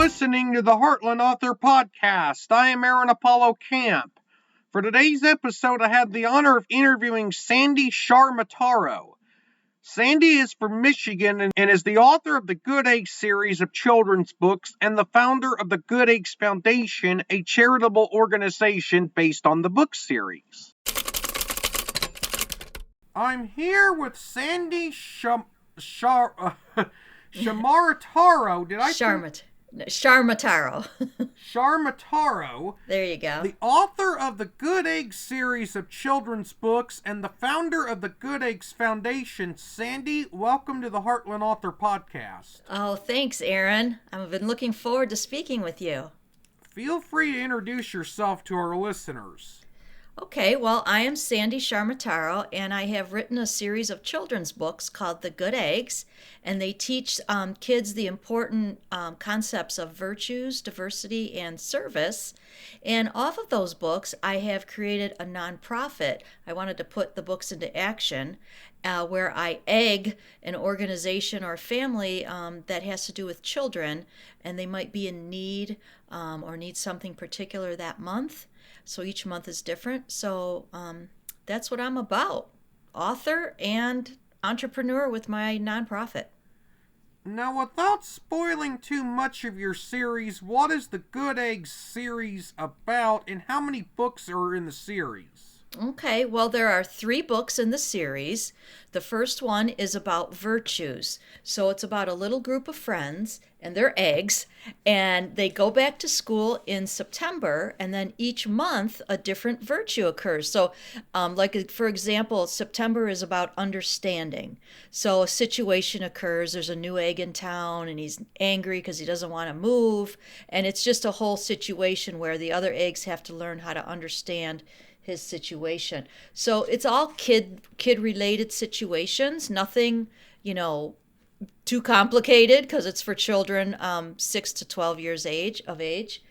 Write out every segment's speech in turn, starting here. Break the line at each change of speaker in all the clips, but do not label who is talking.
listening to the Heartland Author Podcast. I am Aaron Apollo Camp. For today's episode, I had the honor of interviewing Sandy Ciaramitaro. Sandy is from Michigan and is the author of the Good Eggs series of children's books and the founder of the Good Eggs Foundation, a charitable organization based on the book series. I'm here with Sandy Ciaramitaro. Did I
Ciaramitaro.
Ciaramitaro.
There you go.
The author of the Good Eggs series of children's books and the founder of the Good Eggs Foundation. Sandy, welcome to the Heartland Author Podcast.
Oh, thanks, Aaron. I've been looking forward to speaking with you.
Feel free to introduce yourself to our listeners.
Okay, well, I am Sandy Ciaramitaro, and I have written a series of children's books called The Good Eggs, and they teach kids the important concepts of virtues, diversity, and service. And off of those books, I have created a nonprofit. I wanted to put the books into action, where I egg an organization or family that has to do with children, and they might be in need or need something particular that month. So each month is different. So that's what I'm about. Author and entrepreneur with my nonprofit.
Now, without spoiling too much of your series, what is the Good Eggs series about and how many books are in the series?
Okay, well, there are 3 books in the series. The first one is about virtues. So it's about a little group of friends and their eggs, and they go back to school in September, and then each month a different virtue occurs. So, for example, September is about understanding. So a situation occurs, there's a new egg in town, and he's angry because he doesn't want to move, and it's just a whole situation where the other eggs have to learn how to understand his situation. So it's all kid related situations, nothing, too complicated because it's for children 6 to 12 years of age.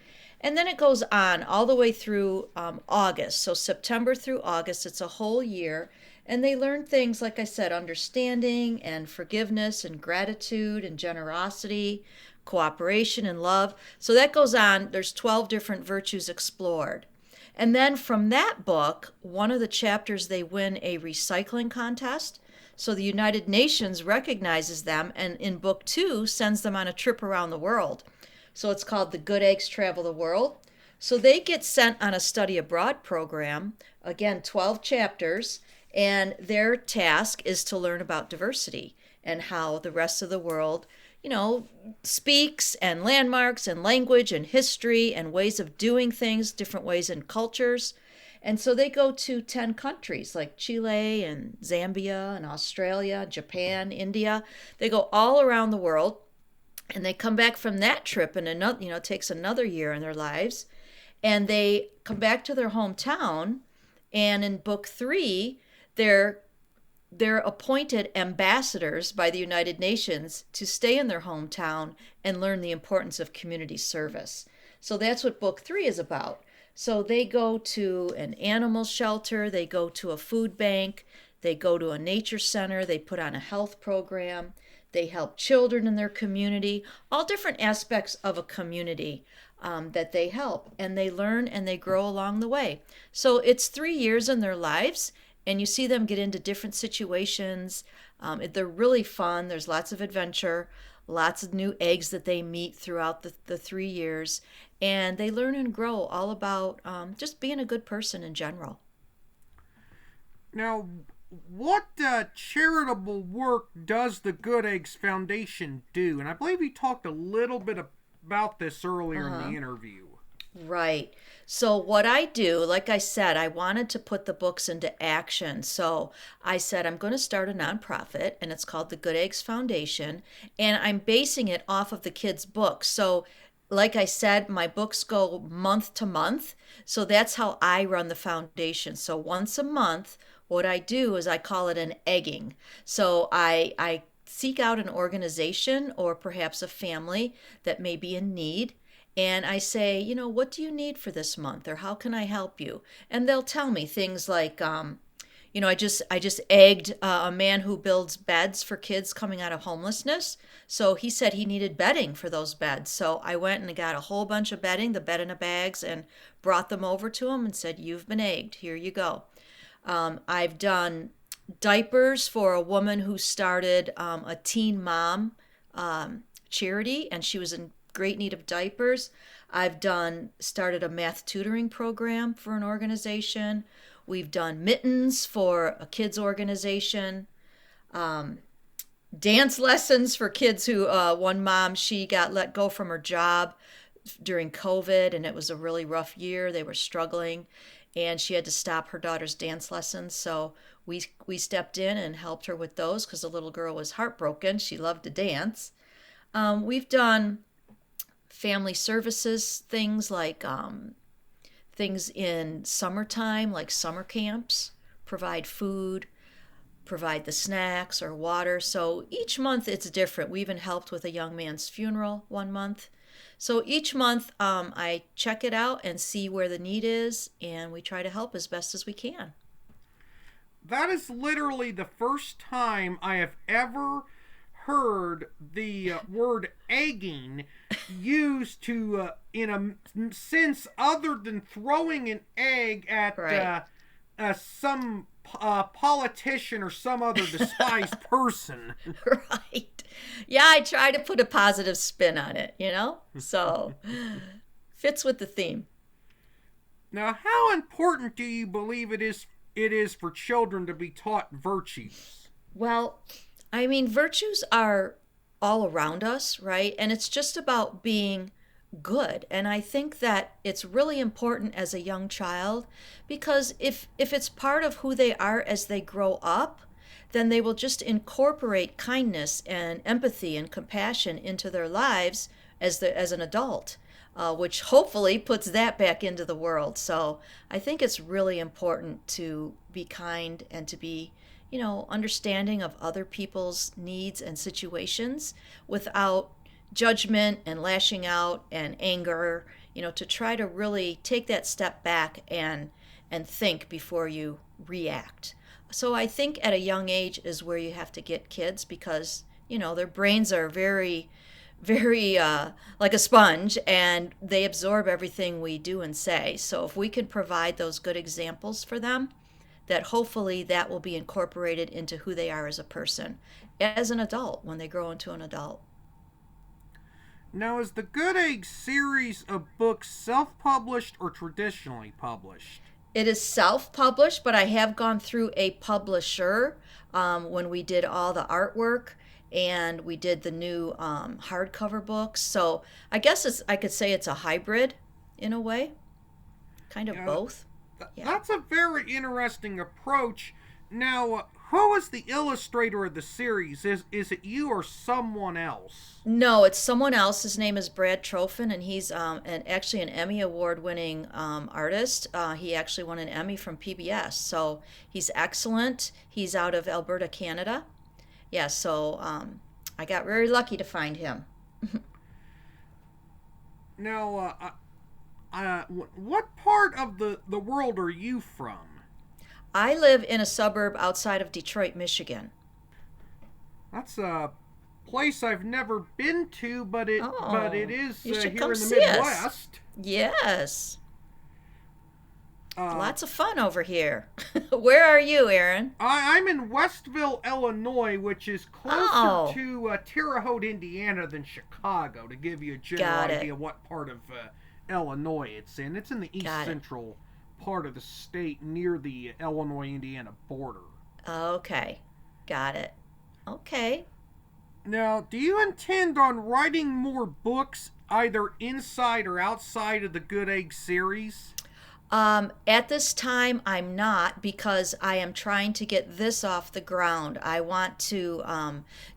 And then it goes on all the way through August. So September through August, it's a whole year. And they learn things, like I said, understanding and forgiveness and gratitude and generosity, cooperation and love. So that goes on. There's 12 different virtues explored. And then from that book, one of the chapters, they win a recycling contest. So the United Nations recognizes them, and in book 2 sends them on a trip around the world. So it's called The Good Eggs Travel the World. So they get sent on a study abroad program, again, 12 chapters, and their task is to learn about diversity and how the rest of the world speaks, and landmarks and language and history and ways of doing things, different ways and cultures. And so they go to 10 countries like Chile and Zambia and Australia, Japan, India. They go all around the world, and they come back from that trip, and another, it takes another year in their lives, and they come back to their hometown. And in book 3, they're appointed ambassadors by the United Nations to stay in their hometown and learn the importance of community service. So that's what book 3 is about. So they go to an animal shelter, they go to a food bank, they go to a nature center, they put on a health program, they help children in their community, all different aspects of a community that they help. And they learn and they grow along the way. So it's 3 years in their lives. And you see them get into different situations. They're really fun. There's lots of adventure, lots of new eggs that they meet throughout the 3 years. And they learn and grow all about just being a good person in general.
Now, what charitable work does the Good Eggs Foundation do? And I believe you talked a little bit about this earlier in the interview.
Right. So what I do, like I said, I wanted to put the books into action. So I said, I'm going to start a nonprofit, and it's called the Good Eggs Foundation, and I'm basing it off of the kids' books. So like I said, my books go month to month. So that's how I run the foundation. So once a month, what I do is I call it an egging. So I seek out an organization or perhaps a family that may be in need. And I say, what do you need for this month? Or how can I help you? And they'll tell me things like, I just egged a man who builds beds for kids coming out of homelessness. So he said he needed bedding for those beds. So I went and got a whole bunch of bedding, the bed in the bags, and brought them over to him and said, "You've been egged. Here you go." I've done diapers for a woman who started a teen mom charity, and she was in great need of diapers. I've done started a math tutoring program for an organization. We've done mittens for a kids organization. Dance lessons for kids who one mom, she got let go from her job during COVID, and it was a really rough year. They were struggling, and she had to stop her daughter's dance lessons. So we stepped in and helped her with those because the little girl was heartbroken. She loved to dance. We've done family services things like things in summertime, like summer camps, provide food, provide the snacks or water. So each month it's different. We even helped with a young man's funeral one month. So each month I check it out and see where the need is, and we try to help as best as we can.
That is literally the first time I have ever heard the word egging used to in a sense other than throwing an egg at
Right.
some politician or some other despised person.
Right. Yeah, I try to put a positive spin on it. So fits with the theme.
Now, how important do you believe it is for children to be taught virtues?
Well, I mean, virtues are all around us, right? And it's just about being good. And I think that it's really important as a young child because if it's part of who they are as they grow up, then they will just incorporate kindness and empathy and compassion into their lives as an adult, which hopefully puts that back into the world. So I think it's really important to be kind and to be understanding of other people's needs and situations without judgment and lashing out and anger, to try to really take that step back and think before you react. So I think at a young age is where you have to get kids because, their brains are very, very like a sponge and they absorb everything we do and say. So if we can provide those good examples for them, that hopefully that will be incorporated into who they are as a person, as an adult, when they grow into an adult.
Now, is the Good Egg series of books self-published or traditionally published?
It is self-published, but I have gone through a publisher when we did all the artwork and we did the new hardcover books. So I guess I could say it's a hybrid in a way, kind of
Yeah,
both. Yeah.
that's a very interesting approach. Now, who is the illustrator of the series? Is it you or someone else?
No, it's someone else. His name is Brad Trofin, and he's actually an Emmy Award-winning artist. He actually won an Emmy from PBS, so he's excellent. He's out of Alberta, Canada. Yeah, so I got very lucky to find him.
Now, what part of the world are you from?
I live in a suburb outside of Detroit, Michigan.
That's a place I've never been to, but it
Oh,
is
you should
here
come
in the
see us.
Midwest.
Yes,
Uh,
lots of fun over here. Where are you, Aaron?
I'm in Westville, Illinois, which is closer
Oh,
to Terre Haute, Indiana than Chicago, to give you a general
got it.
idea what part of Illinois it's in. It's in the east
Got it.
central part of the state near the Illinois-Indiana border.
Okay. Got it. Okay.
Now, do you intend on writing more books either inside or outside of the Good Egg series?
At this time, I'm not because I am trying to get this off the ground. I want to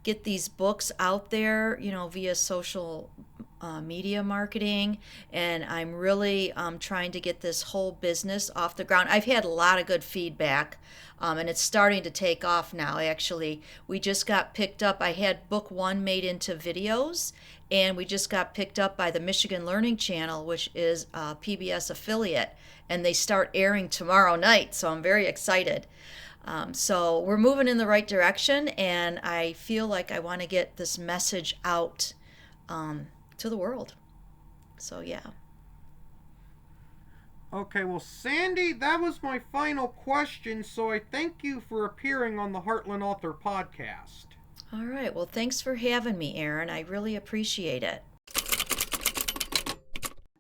get these books out there, via social media marketing, and I'm really trying to get this whole business off the ground. I've had a lot of good feedback, and it's starting to take off now. Actually, we just got picked up. I had book one made into videos, and we just got picked up by the Michigan Learning Channel, which is a PBS affiliate, and they start airing tomorrow night. So I'm very excited. So we're moving in the right direction, and I feel like I want to get this message out to the world. So, yeah.
Okay, well, Sandy, that was my final question, so I thank you for appearing on the Heartland Author Podcast.
All right. Well, thanks for having me, Aaron. I really appreciate it.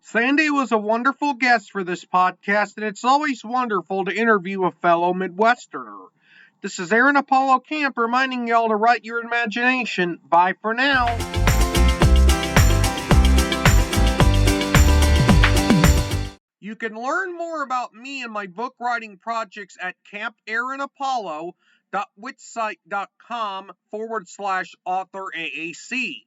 Sandy was a wonderful guest for this podcast, and it's always wonderful to interview a fellow Midwesterner. This is Aaron Apollo Camp reminding y'all to write your imagination. Bye for now. You can learn more about me and my book writing projects at campaaronapollo.wixsite.com/author AAC.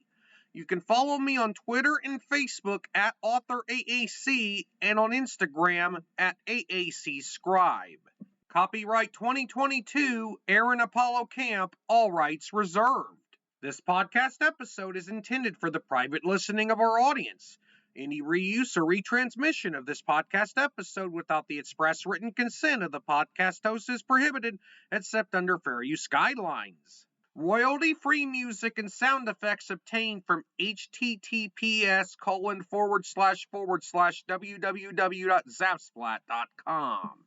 You can follow me on Twitter and Facebook at author AAC and on Instagram at AAC Scribe. Copyright 2022, Aaron Apollo Camp, all rights reserved. This podcast episode is intended for the private listening of our audience. Any reuse or retransmission of this podcast episode without the express written consent of the podcast host is prohibited, except under fair use guidelines. Royalty-free music and sound effects obtained from https://www.zapsplat.com.